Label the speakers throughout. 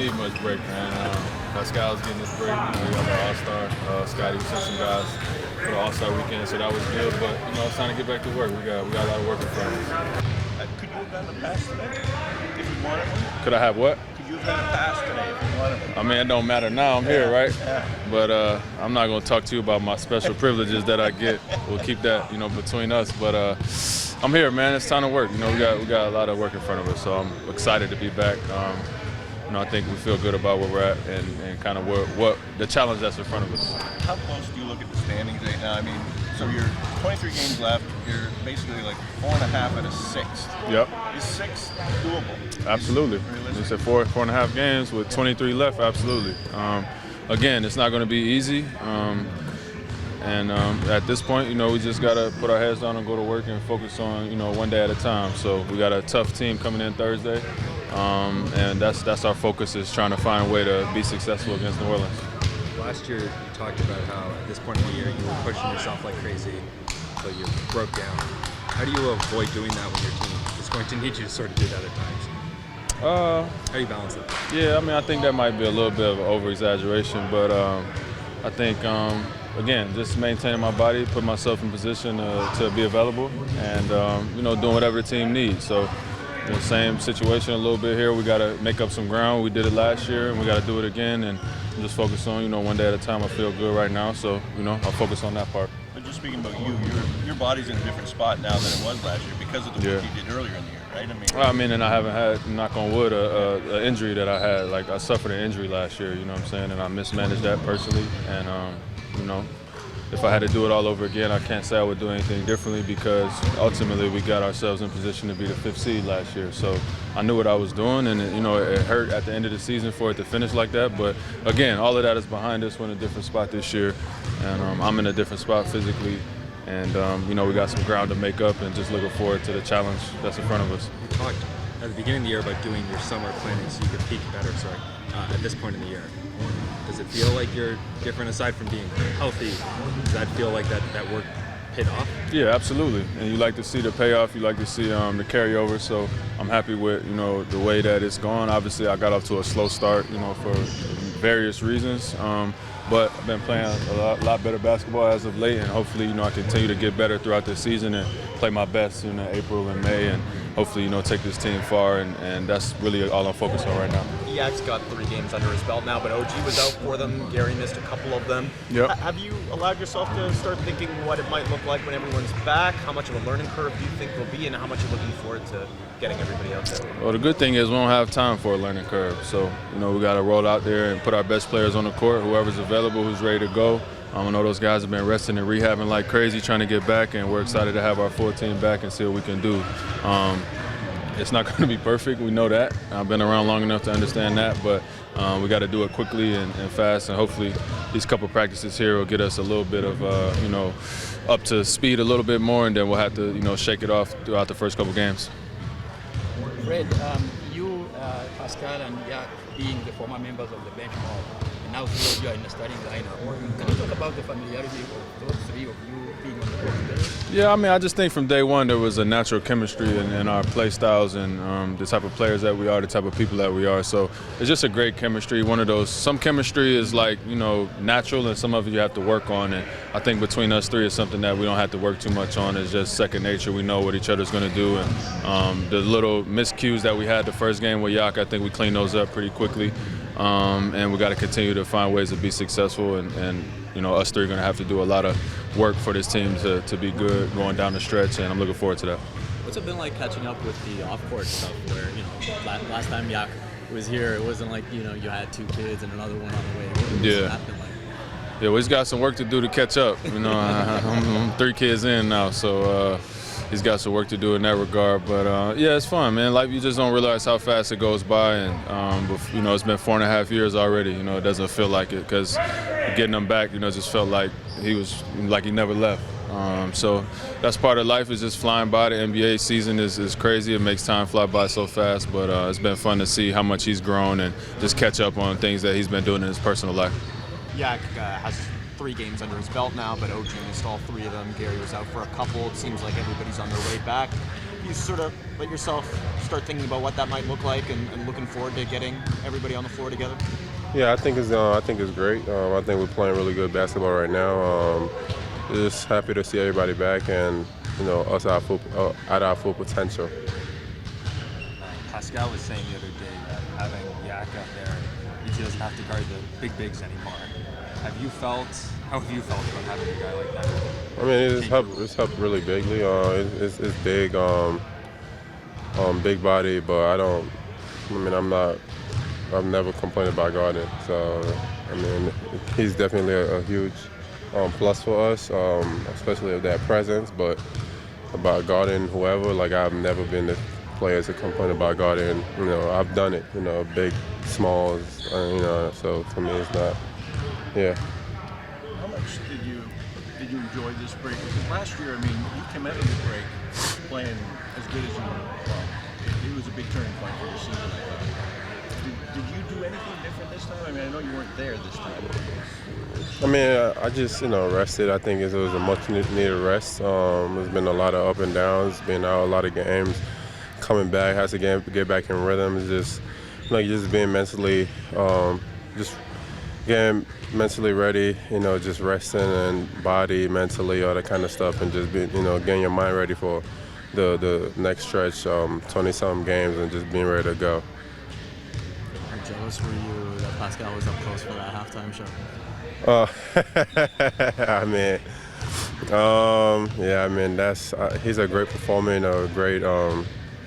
Speaker 1: need much break, man. Pascal's getting his break. We got our All-Star. Scotty sent some guys for the All-Star weekend, so that was good. But it's time to get back to work. We got a lot of work in front of us.
Speaker 2: Could you have done the pass today if you wanted one?
Speaker 1: Could I have what?
Speaker 2: Could you have done the pass today if you wanted one?
Speaker 1: I mean, it don't matter now. I'm here, right?
Speaker 2: Yeah.
Speaker 1: But I'm not going to talk to you about my special privileges that I get. We'll keep that, between us. But I'm here, man. It's time to work. We got a lot of work in front of us, so I'm excited to be back. I think we feel good about where we're at and kind of what the challenge that's in front of us.
Speaker 2: How close do you look at the standings right now? I mean, so you're 23 games left. You're basically like 4.5 out of 6.
Speaker 1: Yep.
Speaker 2: Is 6 doable?
Speaker 1: Absolutely. You said 4.5 games with 23 left. Absolutely. Again, it's not going to be easy. At this point, we just got to put our heads down and go to work and focus on, one day at a time. So we got a tough team coming in Thursday, and that's our focus, is trying to find a way to be successful against New Orleans.
Speaker 3: Last year, you talked about how at this point in the year you were pushing yourself like crazy, so you broke down. How do you avoid doing that when your team is going to need you to sort of do that at times? How do you balance that?
Speaker 1: Yeah, I think that might be a little bit of an over-exaggeration, but I think, again, just maintaining my body, put myself in position to be available, and doing whatever the team needs. So, same situation a little bit here. We got to make up some ground. We did it last year, and we got to do it again. And just focus on, one day at a time. I feel good right now, so I'll focus on that part.
Speaker 2: But just speaking about you, your body's in a different spot now than it was last year because of the work you did earlier in the year, right?
Speaker 1: And I haven't had, knock on wood, a injury that I had. Like, I suffered an injury last year, you know what I'm saying, and I mismanaged that personally. And if I had to do it all over again, I can't say I would do anything differently, because ultimately we got ourselves in position to be the 5th seed last year. So I knew what I was doing, and it hurt at the end of the season for it to finish like that. But again, all of that is behind us. We're in a different spot this year, and I'm in a different spot physically. And we got some ground to make up, and just looking forward to the challenge that's in front of us.
Speaker 3: You talked at the beginning of the year about doing your summer planning so you could peak better. At this point in the year, does it feel like you're different aside from being healthy? Does that feel like that work paid off?
Speaker 1: Yeah, absolutely. And you like to see the payoff. You like to see the carryover. So I'm happy with the way that it's gone. Obviously, I got off to a slow start, for various reasons. But I've been playing a lot better basketball as of late, and hopefully, I continue to get better throughout the season and play my best in April and May, and hopefully, take this team far, and that's really all I'm focused on right now.
Speaker 4: Yak's got 3 games under his belt now, but OG was out for them. Gary missed a couple of them.
Speaker 1: Yep.
Speaker 4: Have you allowed yourself to start thinking what it might look like when everyone's back? How much of a learning curve do you think will be, and how much you're looking forward to getting everybody out there?
Speaker 1: Well, the good thing is we don't have time for a learning curve. So, we got to roll out there and put our best players on the court, whoever's available, who's ready to go. I know those guys have been resting and rehabbing like crazy, trying to get back, and we're excited to have our full team back and see what we can do. It's not going to be perfect. We know that. I've been around long enough to understand that, but we got to do it quickly and fast, and hopefully these couple practices here will get us a little bit of, up to speed a little bit more, and then we'll have to, shake it off throughout the first couple games.
Speaker 5: Fred, you, Pascal, and Yak being the former members of the bench mob, and now 3 of you are in the starting lineup. Can you talk about the familiarity of those 3 of you being on the court together?
Speaker 1: Yeah, I just think from day one there was a natural chemistry in our play styles and the type of players that we are, the type of people that we are. So it's just a great chemistry. One of those, some chemistry is like, natural, and some of it you have to work on. And I think between us 3 is something that we don't have to work too much on. It's just second nature. We know what each other's going to do. And the little miscues that we had the first game with Yak, I think we cleaned those up pretty quickly. And we got to continue to find ways to be successful, and us 3 are going to have to do a lot of work for this team to be good going down the stretch, and I'm looking forward to that.
Speaker 6: What's it been like catching up with the off-court stuff where, last time Yak was here, it wasn't like, you had 2 kids and another one on the way. What's that been like?
Speaker 1: Yeah, we've got some work to do to catch up. I'm 3 kids in now, so he's got some work to do in that regard. But, yeah, it's fun, man. Like, you just don't realize how fast it goes by. And, it's been 4.5 years already. It doesn't feel like it, because getting him back, just felt like he never left. So that's part of life, is just flying by. The NBA season is crazy. It makes time fly by so fast. But it's been fun to see how much he's grown and just catch up on things that he's been doing in his personal life.
Speaker 4: Yak has 3 games under his belt now, but OG missed all 3 of them. Gary was out for a couple. It seems like everybody's on their way back. Do you sort of let yourself start thinking about what that might look like and looking forward to getting everybody on the floor together?
Speaker 7: Yeah, I think it's great. I think we're playing really good basketball right now. Just happy to see everybody back and us at our full potential.
Speaker 3: Pascal was saying the other day that having Yak out there, he doesn't have to guard the bigs anymore. How have you felt about having a guy like that?
Speaker 7: I mean, it's helped really bigly. It's big, big body, but I've never complained about guarding. So, I mean, he's definitely a huge plus for us, especially with that presence. But about guarding whoever, like I've never been the player to complain about guarding. I've done it. Big, smalls. So for me, it's not. Yeah.
Speaker 2: How much did you enjoy this break? Because last year, I mean, you came out of the break playing as good as you were. Well, it was a big turning point for your season, I thought. Did you do anything different this time? I mean, I know you weren't there this time.
Speaker 7: I mean, I just, rested. I think it was a much needed rest. There's been a lot of up and downs, been out a lot of games. Coming back, has to get back in rhythm. It's just, just being mentally, just getting mentally ready, just resting and body, mentally, all that kind of stuff, and just being, getting your mind ready for the next stretch, 20-something games, and just being ready to go.
Speaker 6: How jealous were you that Pascal was up close for that halftime show?
Speaker 7: I mean, yeah, I mean, he's a great performer,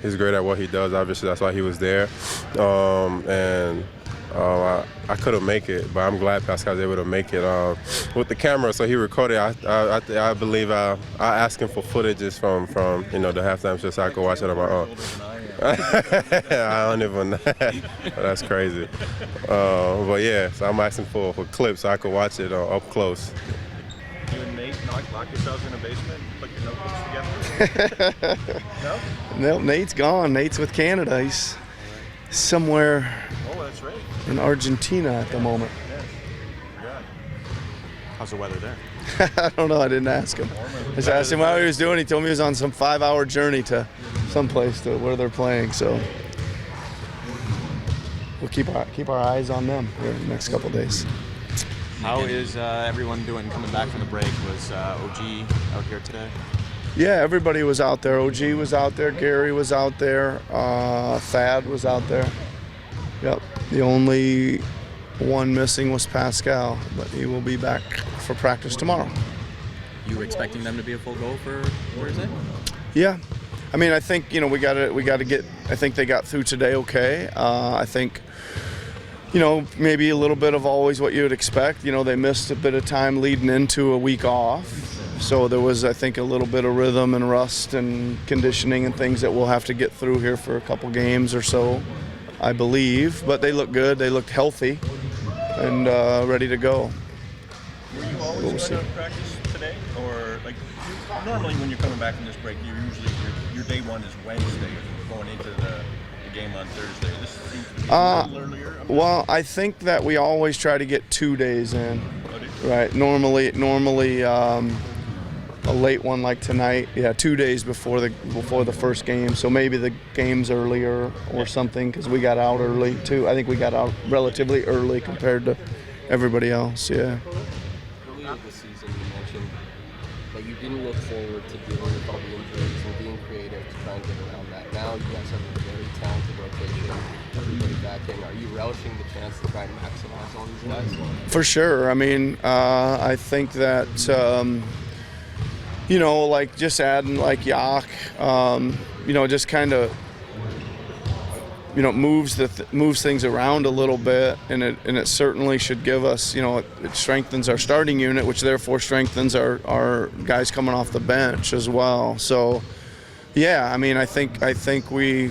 Speaker 7: he's great at what he does. Obviously, that's why he was there, I couldn't make it, but I'm glad Pascal was able to make it with the camera. So he recorded. I believe I asked him for footages from the halftime show so I could watch it on my own. I don't even know. That's crazy. But yeah, so I'm asking for clips so I could watch it up close.
Speaker 2: You and Nate lock yourselves in a basement, put your notebooks together? No?
Speaker 8: No, Nate's gone. Nate's with Canada. He's somewhere
Speaker 2: That's right.
Speaker 8: in Argentina at the moment.
Speaker 2: Yeah.
Speaker 4: How's the weather there?
Speaker 8: I don't know. I didn't ask him. I just asked him what he was doing. He told me he was on some 5-hour journey to someplace to where they're playing. So we'll keep our eyes on them here in the next couple of days.
Speaker 4: How is everyone doing coming back from the break? Was OG out here today?
Speaker 8: Yeah, everybody was out there. OG was out there. Gary was out there. Thad was out there. Yep. The only one missing was Pascal, but he will be back for practice tomorrow.
Speaker 6: You expecting them to be a full go for Thursday?
Speaker 8: Yeah. I mean, I think, we got to get, I think they got through today okay. I think, maybe a little bit of always what you would expect. They missed a bit of time leading into a week off. So there was, I think, a little bit of rhythm and rust and conditioning and things that we'll have to get through here for a couple games or so, I believe. But they look good. They looked healthy and ready to go.
Speaker 2: Were you always going to practice today? Or, normally when you're coming back from this break, your day one is Wednesday, going into the game on Thursday. This seems to be a little earlier.
Speaker 8: Well, I think that we always try to get 2 days in. Right. Normally, a late one like tonight, 2 days before the first game. So maybe the game's earlier or something because we got out early too. I think we got out relatively early compared to everybody else. Yeah.
Speaker 9: Earlier this season, you mentioned that you didn't look forward to dealing with all the injuries and being creative to try and get around that. Now you guys have a very talented rotation. Everybody back in. Are you relishing the chance to try and maximize all these guys?
Speaker 8: For sure. I mean, I think that. Just adding Yak, just kind of, moves things around a little bit, and it certainly should give us, it strengthens our starting unit, which therefore strengthens our guys coming off the bench as well. So, yeah, I mean, I think we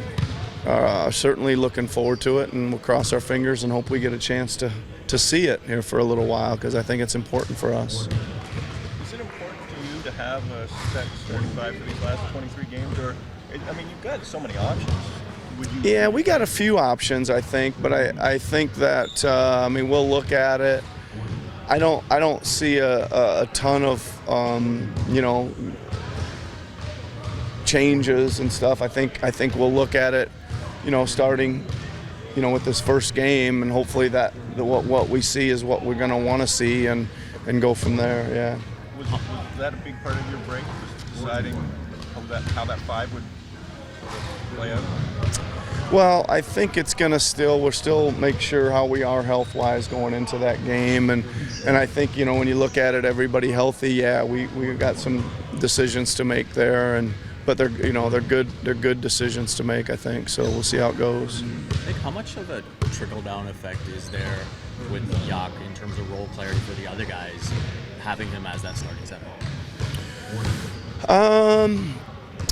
Speaker 8: are certainly looking forward to it, and we'll cross our fingers and hope we get a chance to see it here for a little while because I think it's important for us.
Speaker 2: To have a set 35 for these last 23 games, or you've got so many options.
Speaker 8: Yeah, we got a few options, I think, but I think that we'll look at it. I don't see a ton of changes and stuff. I think we'll look at it, starting, with this first game, and hopefully what we see is what we're going to want to see, and go from there. Yeah.
Speaker 2: Was that a big part of your break, was deciding how that 5 would play out?
Speaker 8: Well, I think it's going to we'll still make sure how we are health-wise going into that game. And I think, when you look at it, everybody healthy, yeah, we got some decisions to make there. But they're good decisions to make, I think. So we'll see how it goes.
Speaker 6: Nick, how much of a trickle-down effect is there with Yak in terms of role clarity for the other guys, having him as that starting center?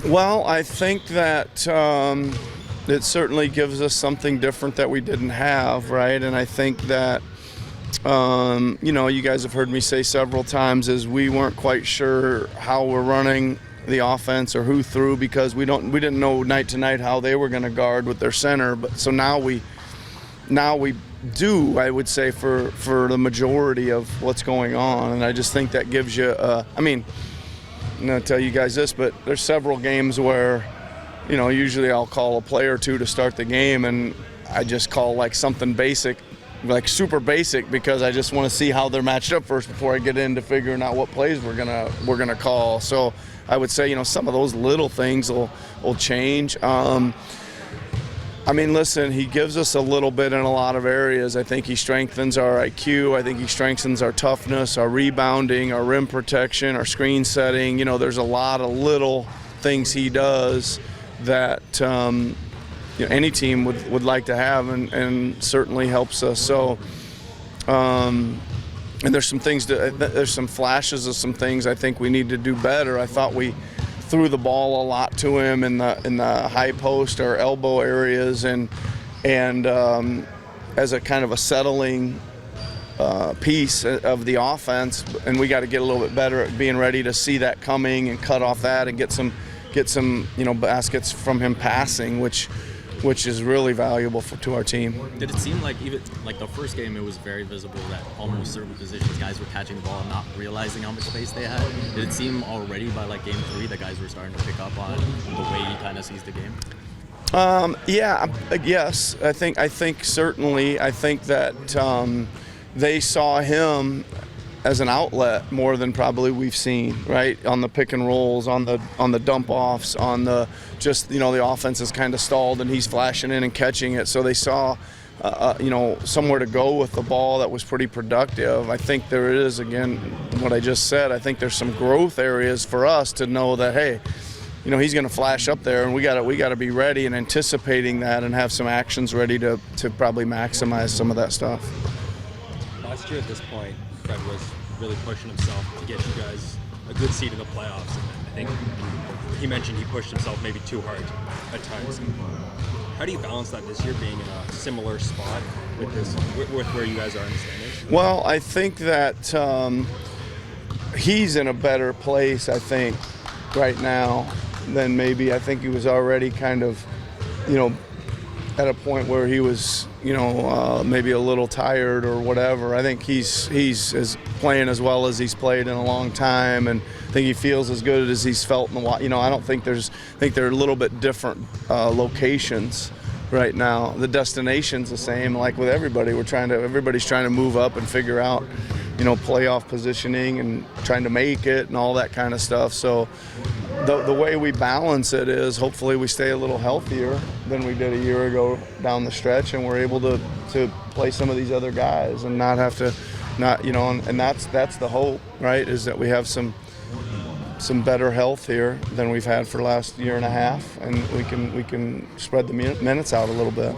Speaker 8: Well, I think that it certainly gives us something different that we didn't have, right? And I think that, you guys have heard me say several times is we weren't quite sure how we're running the offense or who threw, because we didn't know night to night how they were going to guard with their center. But so now we do, I would say, for the majority of what's going on. And I just think that gives you, I'm going to tell you guys this, but there's several games where, usually I'll call a play or two to start the game, and I just call like something basic, like super basic, because I just want to see how they're matched up first before I get into figuring out what plays we're gonna call. So I would say, some of those little things will change. Listen, he gives us a little bit in a lot of areas. I think he strengthens our IQ. I think he strengthens our toughness, our rebounding, our rim protection, our screen setting. There's a lot of little things he does that any team would like to have, and certainly helps us. So, and there's some things there's some flashes of some things I think we need to do better. I thought we threw the ball a lot to him in the high post or elbow areas, and as a kind of a settling piece of the offense, and we got to get a little bit better at being ready to see that coming and cut off that and get some baskets from him passing, which is really valuable to our team.
Speaker 6: Did it seem like even like the first game, it was very visible that almost certain positions guys were catching the ball and not realizing how much space they had? Did it seem already by like game 3 that guys were starting to pick up on the way he kind of sees the game?
Speaker 8: Yes. I think certainly. I think that they saw him as an outlet more than probably we've seen, right? On the pick and rolls, on the dump offs, on the the offense is kind of stalled and he's flashing in and catching it. So they saw, somewhere to go with the ball that was pretty productive. I think there is, again, what I just said, I think there's some growth areas for us to know that, hey, he's going to flash up there, and we got to be ready and anticipating that and have some actions ready to probably maximize some of that stuff.
Speaker 3: Last year at this point, Fred was really pushing himself to get you guys a good seed in the playoffs. And I think he mentioned he pushed himself maybe too hard at times. How do you balance that this year, being in a similar spot with where you guys are in the standings?
Speaker 8: Well, I think that he's in a better place, I think, right now than maybe. I think he was already kind of, at a point where he was, maybe a little tired or whatever. I think he's playing as well as he's played in a long time, and I think he feels as good as he's felt in a while. I don't think I think they're a little bit different locations right now. The destination's the same, like with everybody. Everybody's trying to move up and figure out, playoff positioning and trying to make it and all that kind of stuff. So the way we balance it is hopefully we stay a little healthier than we did a year ago down the stretch, and we're able to play some of these other guys and not have to, and that's the hope, right, is that we have some better health here than we've had for the last year and a half, and we can spread the minutes out a little bit.